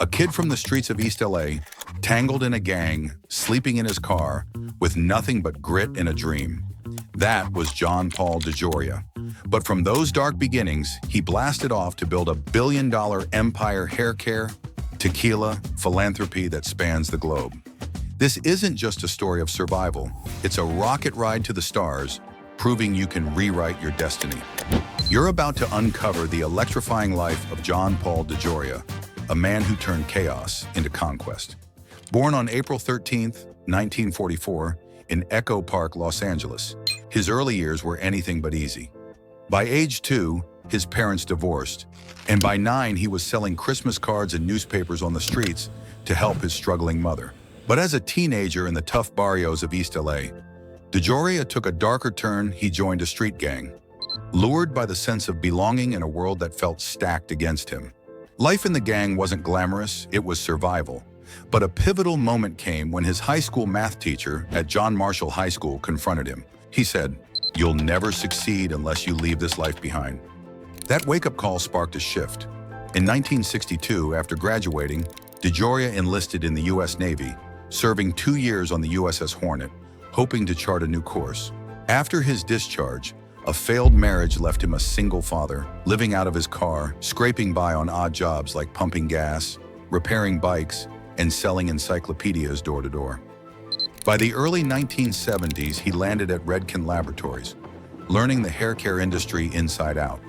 A kid from the streets of East LA, tangled in a gang, sleeping in his car, with nothing but grit and a dream. That was John Paul DeJoria. But from those dark beginnings, he blasted off to build a billion-dollar empire: hair care, tequila, philanthropy that spans the globe. This isn't just a story of survival. It's a rocket ride to the stars, proving you can rewrite your destiny. You're about to uncover the electrifying life of John Paul DeJoria, a man who turned chaos into conquest. Born on April 13, 1944, in Echo Park, Los Angeles, his early years were anything but easy. By age 2, his parents divorced, and by 9, he was selling Christmas cards and newspapers on the streets to help his struggling mother. But as a teenager in the tough barrios of East LA, DeJoria took a darker turn. He joined a street gang, lured by the sense of belonging in a world that felt stacked against him. Life in the gang wasn't glamorous, it was survival. But a pivotal moment came when his high school math teacher at John Marshall High School confronted him. He said, "You'll never succeed unless you leave this life behind." That wake-up call sparked a shift. In 1962, after graduating, DeJoria enlisted in the U.S. Navy, serving 2 years on the USS Hornet, hoping to chart a new course. After his discharge, a failed marriage left him a single father, living out of his car, scraping by on odd jobs like pumping gas, repairing bikes, and selling encyclopedias door to door. By the early 1970s, he landed at Redken Laboratories, learning the hair care industry inside out.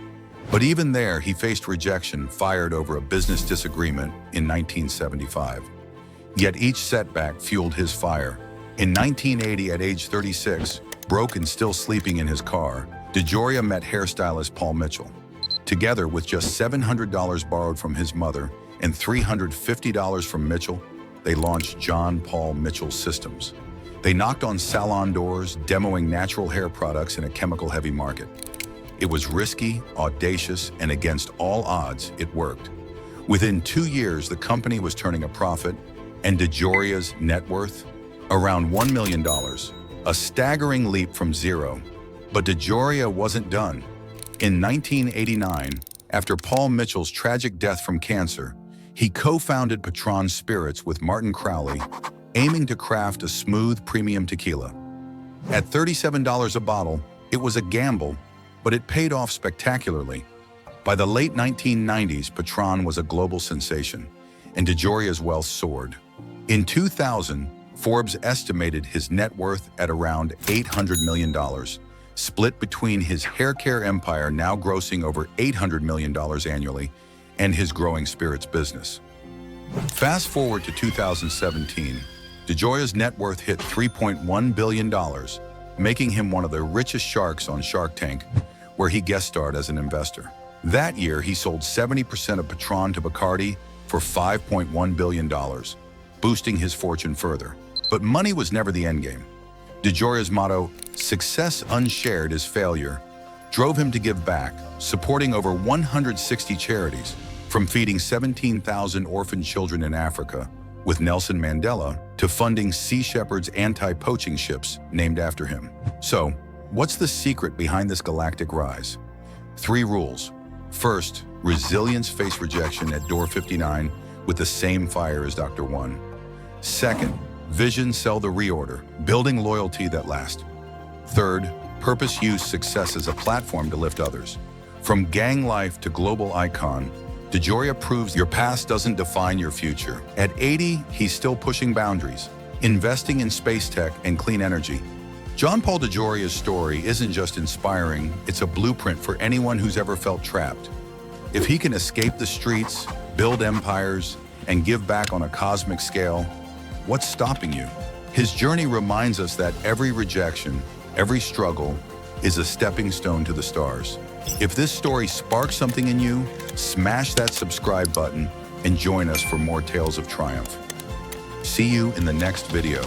But even there, he faced rejection, fired over a business disagreement in 1975. Yet each setback fueled his fire. In 1980, at age 36, broke and still sleeping in his car, DeJoria met hairstylist Paul Mitchell. Together, with just $700 borrowed from his mother and $350 from Mitchell, they launched John Paul Mitchell Systems. They knocked on salon doors, demoing natural hair products in a chemical-heavy market. It was risky, audacious, and against all odds, it worked. Within 2 years, the company was turning a profit, and DeJoria's net worth? Around $1 million, a staggering leap from zero. But DeJoria wasn't done. In 1989, after Paul Mitchell's tragic death from cancer, he co-founded Patrón Spirits with Martin Crowley, aiming to craft a smooth premium tequila. At $37 a bottle, it was a gamble, but it paid off spectacularly. By the late 1990s, Patrón was a global sensation, and DeJoria's wealth soared. In 2000, Forbes estimated his net worth at around $800 million, split between his hair care empire, now grossing over $800 million annually, and his growing spirits business. Fast forward to 2017, DeJoria's net worth hit $3.1 billion, making him one of the richest sharks on Shark Tank, where he guest starred as an investor. That year, he sold 70% of Patrón to Bacardi for $5.1 billion, boosting his fortune further. But money was never the endgame. DeJoria's motto, "Success unshared is failure," drove him to give back, supporting over 160 charities, from feeding 17,000 orphan children in Africa with Nelson Mandela to funding Sea Shepherd's anti-poaching ships named after him. So, what's the secret behind this galactic rise? 3 rules. First, resilience face rejection at door 59 with the same fire as Dr. One. Second, vision sell the reorder, building loyalty that lasts. Third, purpose use success as a platform to lift others. From gang life to global icon, DeJoria proves your past doesn't define your future. At 80, he's still pushing boundaries, investing in space tech and clean energy. John Paul DeJoria's story isn't just inspiring, it's a blueprint for anyone who's ever felt trapped. If he can escape the streets, build empires, and give back on a cosmic scale, what's stopping you? His journey reminds us that every rejection, every struggle, is a stepping stone to the stars. If this story sparks something in you, smash that subscribe button and join us for more tales of triumph. See you in the next video.